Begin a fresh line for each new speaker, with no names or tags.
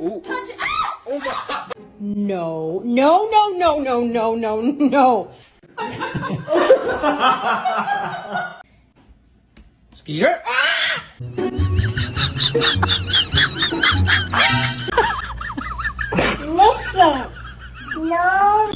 ooh.
Touch it. Ah!
Oh my.
No, no, no, no, no, no, no, no.
Skeeter. Ah!
Listen. No.